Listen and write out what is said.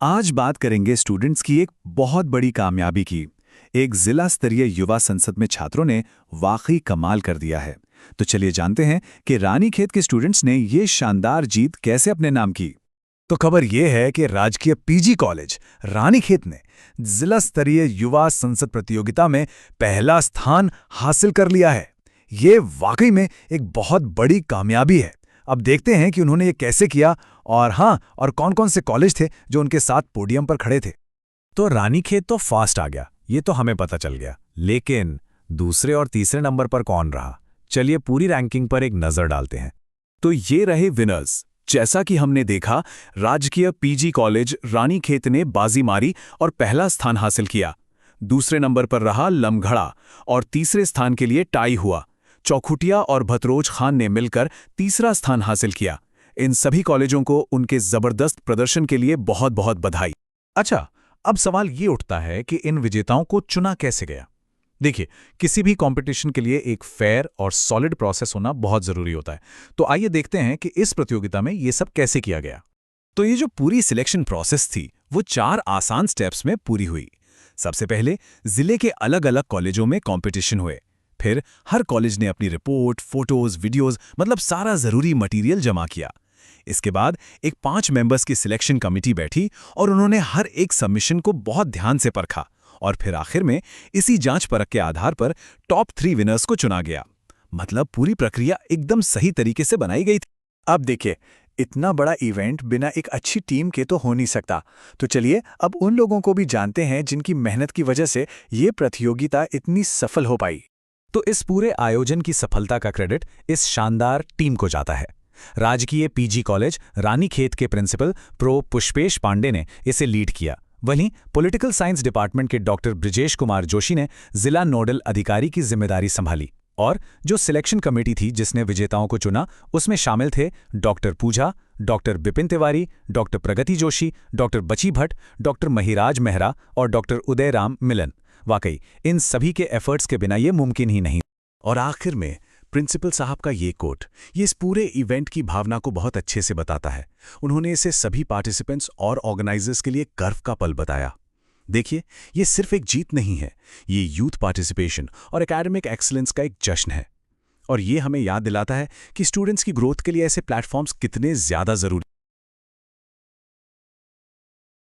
आज बात करेंगे स्टूडेंट्स की एक बहुत बड़ी कामयाबी की। एक जिला स्तरीय युवा संसद में छात्रों ने वाकई कमाल कर दिया है। तो चलिए जानते हैं कि रानीखेत के स्टूडेंट्स ने ये शानदार जीत कैसे अपने नाम की। तो खबर यह है कि राजकीय पीजी कॉलेज रानीखेत ने जिला स्तरीय युवा संसद प्रतियोगिता में पहला स्थान हासिल कर लिया है। ये वाकई में एक बहुत बड़ी कामयाबी है। अब देखते हैं कि उन्होंने ये कैसे किया और कौन कौन से कॉलेज थे जो उनके साथ पोडियम पर खड़े थे। तो रानीखेत तो फास्ट आ गया, ये तो हमें पता चल गया, लेकिन दूसरे और तीसरे नंबर पर कौन रहा? चलिए पूरी रैंकिंग पर एक नजर डालते हैं। तो ये रहे विनर्स। जैसा कि हमने देखा, राजकीय पीजी कॉलेज रानीखेत ने बाजी मारी और पहला स्थान हासिल किया। दूसरे नंबर पर रहा लमघड़ा और तीसरे स्थान के लिए टाई हुआ। चौखुटिया और भतरोज खान ने मिलकर तीसरा स्थान हासिल किया। इन सभी कॉलेजों को उनके जबरदस्त प्रदर्शन के लिए बहुत बहुत बधाई। अच्छा, अब सवाल ये उठता है कि इन विजेताओं को चुना कैसे गया? देखिए, किसी भी कंपटीशन के लिए एक फेयर और सॉलिड प्रोसेस होना बहुत जरूरी होता है। तो आइए देखते हैं कि इस प्रतियोगिता में ये सब कैसे किया गया। तो ये जो पूरी सिलेक्शन प्रोसेस थी वो 4 आसान स्टेप्स में पूरी हुई। सबसे पहले जिले के अलग अलग कॉलेजों में कंपटीशन हुए। फिर हर कॉलेज ने अपनी रिपोर्ट, फोटोज, वीडियोज मतलब सारा जरूरी मटेरियल जमा किया। इसके बाद एक 5 मेंबर्स की सिलेक्शन कमेटी बैठी और उन्होंने हर एक सबमिशन को बहुत ध्यान से परखा और फिर आखिर में इसी जांच परख के आधार पर टॉप 3 विनर्स को चुना गया। मतलब पूरी प्रक्रिया एकदम सही तरीके से बनाई गई थी। अब देखिए, इतना बड़ा इवेंट बिना एक अच्छी टीम के तो हो नहीं सकता। तो चलिए अब उन लोगों को भी जानते हैं जिनकी मेहनत की वजह से ये प्रतियोगिता इतनी सफल हो पाई। तो इस पूरे आयोजन की सफलता का क्रेडिट इस शानदार टीम को जाता है। राजकीय पीजी कॉलेज रानीखेत के प्रिंसिपल प्रो पुष्पेश पांडे ने इसे लीड किया। वहीं पॉलिटिकल साइंस डिपार्टमेंट के डॉक्टर ब्रिजेश कुमार जोशी ने जिला नोडल अधिकारी की जिम्मेदारी संभाली। और जो सिलेक्शन कमेटी थी जिसने विजेताओं को चुना, उसमें शामिल थे डॉक्टर पूजा, डॉक्टर बिपिन तिवारी, डॉक्टर प्रगति जोशी, डॉक्टर बची भट्ट, डॉक्टर महिराज मेहरा और डॉक्टर उदयराम मिलन। वाकई इन सभी के एफर्ट्स के बिना ये मुमकिन ही नहीं। और आखिर में प्रिंसिपल साहब का ये कोट ये इस पूरे इवेंट की भावना को बहुत अच्छे से बताता है। उन्होंने इसे सभी पार्टिसिपेंट्स और ऑर्गेनाइजर्स के लिए गर्व का पल बताया। देखिए, ये सिर्फ एक जीत नहीं है, ये यूथ पार्टिसिपेशन और एकेडमिक एक्सीलेंस का एक जश्न है। और ये हमें याद दिलाता है कि स्टूडेंट्स की ग्रोथ के लिए ऐसे प्लेटफॉर्म्स कितने ज़्यादा ज़रूरी